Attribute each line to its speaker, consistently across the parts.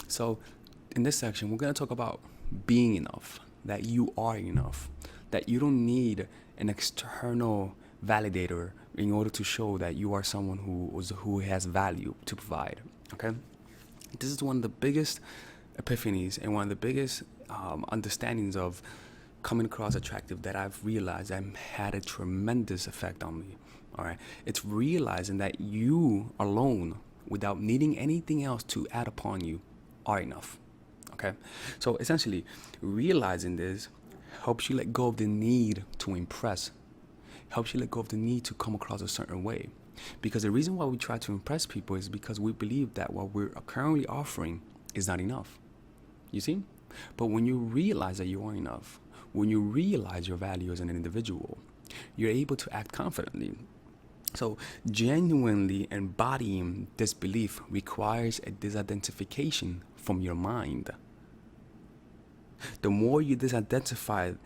Speaker 1: So in this section, we're going to talk about being enough, that you are enough, that you don't need an external validator in order to show that you are someone who has value to provide. Okay, this is one of the biggest epiphanies and one of the biggest understandings of coming across attractive that I've realized that had a tremendous effect on me. All right, it's realizing that you alone, without needing anything else to add upon you, are enough. Okay, so essentially, realizing this helps you let go of the need to impress, helps you let go of the need to come across a certain way. Because the reason why we try to impress people is because we believe that what we're currently offering is not enough. You see? But when you realize that you are enough, when you realize your value as an individual, you're able to act confidently. So, genuinely embodying this belief requires a disidentification from your mind. The more you disidentify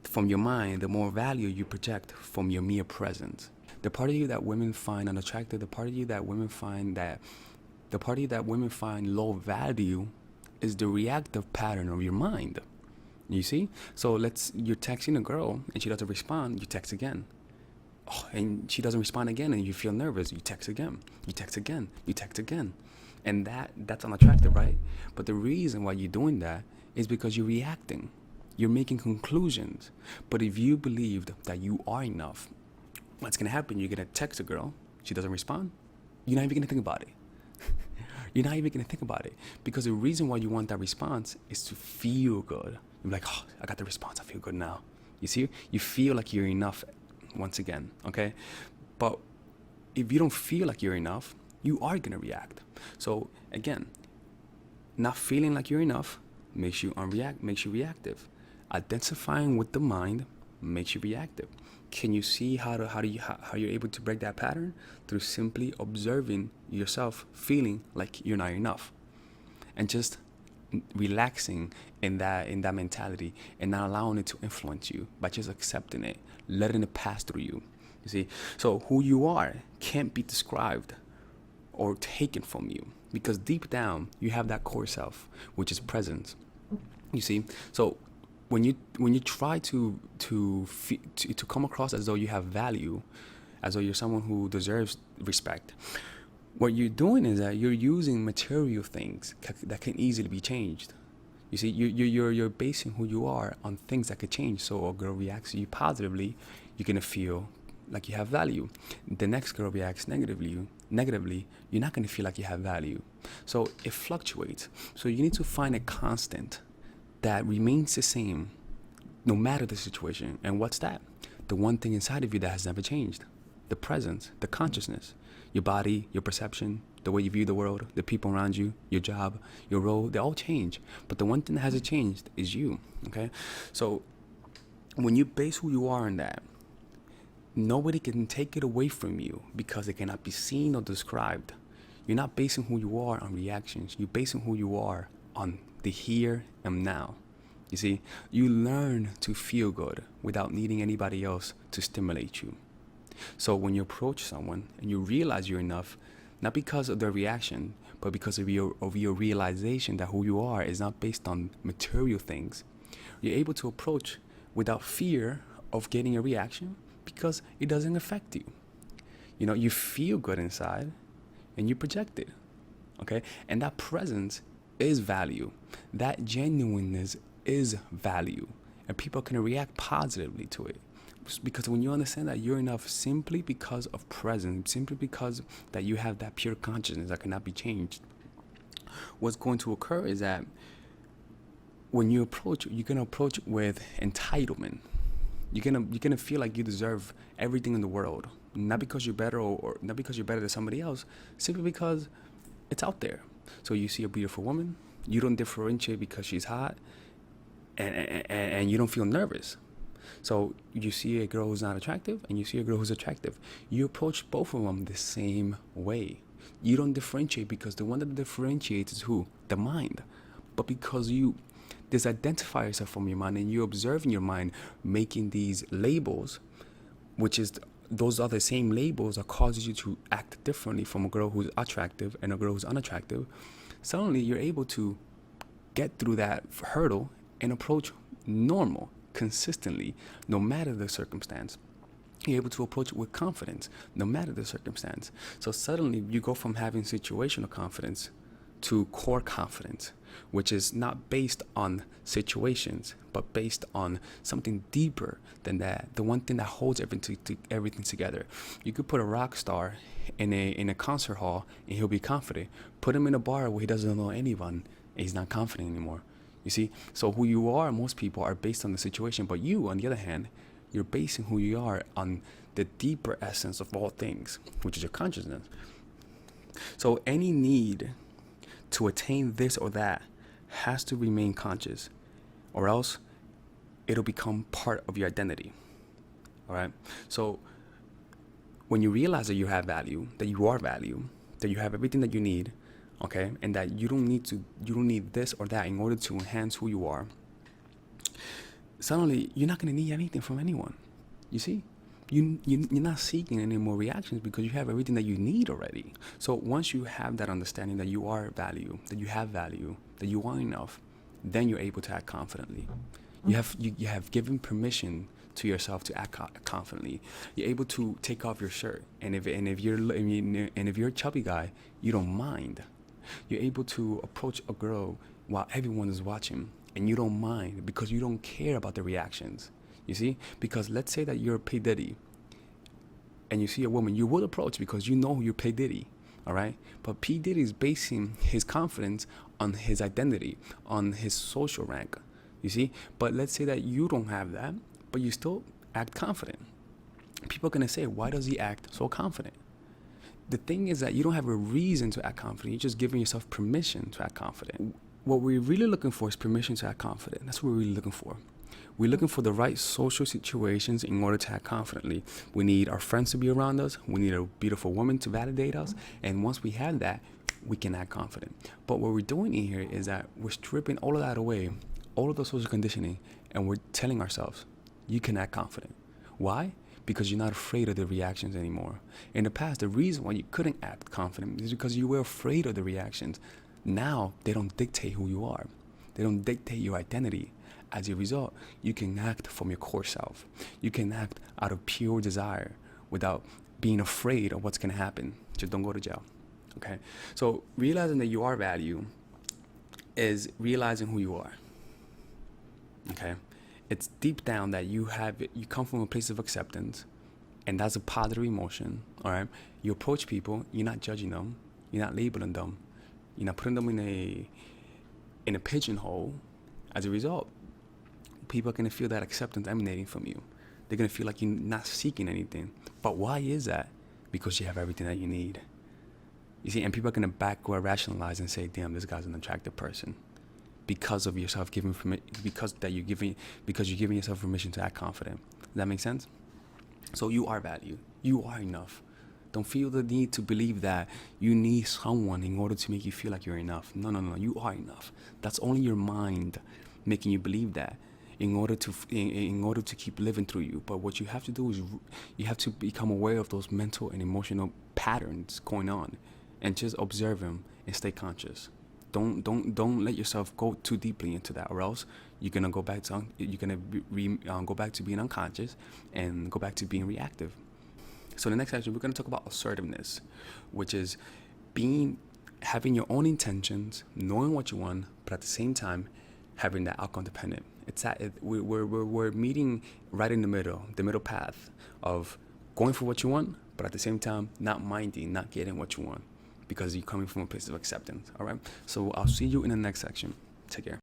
Speaker 1: from your mind, the more value you project from your mere presence. The part of you that women find unattractive, the part of you that women find low value is the reactive pattern of your mind. You see? So you're texting a girl and she doesn't respond, you text again. Oh, and she doesn't respond again and you feel nervous, you text again. You text again. You text again. And that's unattractive, right? But the reason why you're doing that is because you're reacting. You're making conclusions. But if you believed that you are enough, what's going to happen? You're going to text a girl, she doesn't respond, you're not even going to think about it. You're not even going to think about it. Because the reason why you want that response is to feel good. You're like, oh, I got the response, I feel good now. You see? You feel like you're enough once again, okay? But if you don't feel like you're enough, you are going to react. So again, not feeling like you're enough makes you reactive. Identifying with the mind makes you reactive. Can you see how you're able to break that pattern? Through simply observing yourself feeling like you're not enough, and just relaxing in that mentality and not allowing it to influence you, by just accepting it, letting it pass through you. You see, so who you are can't be described or taken from you, because deep down you have that core self, which is presence. You see, so when you try to come across as though you have value, as though you're someone who deserves respect, what you're doing is that you're using material things that can easily be changed. You see, you're basing who you are on things that could change. So a girl reacts to you positively, you're gonna feel like you have value. The next girl reacts negatively, you're not gonna feel like you have value. So it fluctuates. So you need to find a constant that remains the same no matter the situation. And what's that? The one thing inside of you that has never changed. The presence, the consciousness, your body, your perception, the way you view the world, the people around you, your job, your role, they all change. But the one thing that hasn't changed is you, okay? So when you base who you are on that, nobody can take it away from you because it cannot be seen or described. You're not basing who you are on reactions. You're basing who you are on the here and now. You see, you learn to feel good without needing anybody else to stimulate you. So when you approach someone and you realize you're enough, not because of their reaction, but because of your realization that who you are is not based on material things, you're able to approach without fear of getting a reaction because it doesn't affect you. You know, you feel good inside and you project it, okay? And that presence is value. That genuineness is value. And people can react positively to it. Because when you understand that you're enough simply because of presence, simply because that you have that pure consciousness that cannot be changed, what's going to occur is that when you approach, you're gonna approach with entitlement. You're gonna feel like you deserve everything in the world, not because you're better or not because you're better than somebody else, simply because it's out there. So you see a beautiful woman, you don't differentiate because she's hot, and you don't feel nervous. So you see a girl who's not attractive and you see a girl who's attractive. You approach both of them the same way. You don't differentiate because the one that differentiates is who? The mind. But because you disidentify yourself from your mind and you observe in your mind making these labels, which is those are the same labels that causes you to act differently from a girl who's attractive and a girl who's unattractive. suddenly you're able to get through that hurdle and approach normal consistently, no matter the circumstance. You're able to approach it with confidence, no matter the circumstance. So suddenly you go from having situational confidence to core confidence, which is not based on situations, but based on something deeper than that. The one thing that holds everything together. You could put a rock star in a concert hall and he'll be confident. Put him in a bar where he doesn't know anyone and he's not confident anymore. You see? So who you are, most people, are based on the situation. But you, on the other hand, you're basing who you are on the deeper essence of all things, which is your consciousness. So any need to attain this or that has to remain conscious, or else it'll become part of your identity. All right? So when you realize that you have value, that you are value, that you have everything that you need, okay, and that you don't need this or that in order to enhance who you are, suddenly you're not going to need anything from anyone. You see? You're not seeking any more reactions because you have everything that you need already. So once you have that understanding that you are value, that you have value, that you are enough, then you're able to act confidently. You have given permission to yourself to act confidently. You're able to take off your shirt, and if you're a chubby guy, you don't mind. You're able to approach a girl while everyone is watching, and you don't mind because you don't care about the reactions. You see? Because let's say that you're P. Diddy and you see a woman, you will approach because you know you're P. Diddy, all right? But P. Diddy is basing his confidence on his identity, on his social rank, you see? But let's say that you don't have that, but you still act confident. People are going to say, why does he act so confident? The thing is that you don't have a reason to act confident. You're just giving yourself permission to act confident. What we're really looking for is permission to act confident. That's what we're really looking for. We're looking for the right social situations in order to act confidently. We need our friends to be around us. We need a beautiful woman to validate us. And once we have that, we can act confident. But what we're doing in here is that we're stripping all of that away, all of the social conditioning, and we're telling ourselves, you can act confident. Why? Because you're not afraid of the reactions anymore. In the past, the reason why you couldn't act confident is because you were afraid of the reactions. Now, they don't dictate who you are. They don't dictate your identity. As a result, you can act from your core self. You can act out of pure desire without being afraid of what's going to happen. Just don't go to jail. Okay? So realizing that you are value is realizing who you are. Okay? It's deep down that you come from a place of acceptance, and that's a positive emotion. All right? You approach people, you're not judging them, you're not labeling them, you're not putting them in a pigeonhole. As a result, people are going to feel that acceptance emanating from you. They're going to feel like you're not seeking anything. But why is that? Because you have everything that you need. You see, and people are going to rationalize and say, damn, this guy's an attractive person. Because of yourself giving because you're giving yourself permission to act confident. Does that make sense? So you are value. You are enough. Don't feel the need to believe that you need someone in order to make you feel like you're enough. No. You are enough. That's only your mind making you believe that in order to keep living through you. But what you have to do is you have to become aware of those mental and emotional patterns going on, and just observe them and stay conscious. Don't let yourself go too deeply into that, or else you're gonna go back to go back to being unconscious and go back to being reactive. So the next section, we're gonna talk about assertiveness, which is having your own intentions, knowing what you want, but at the same time having that outcome dependent. We're meeting right in the middle path of going for what you want, but at the same time not getting what you want, because you're coming from a place of acceptance. All right. So I'll see you in the next section. Take care.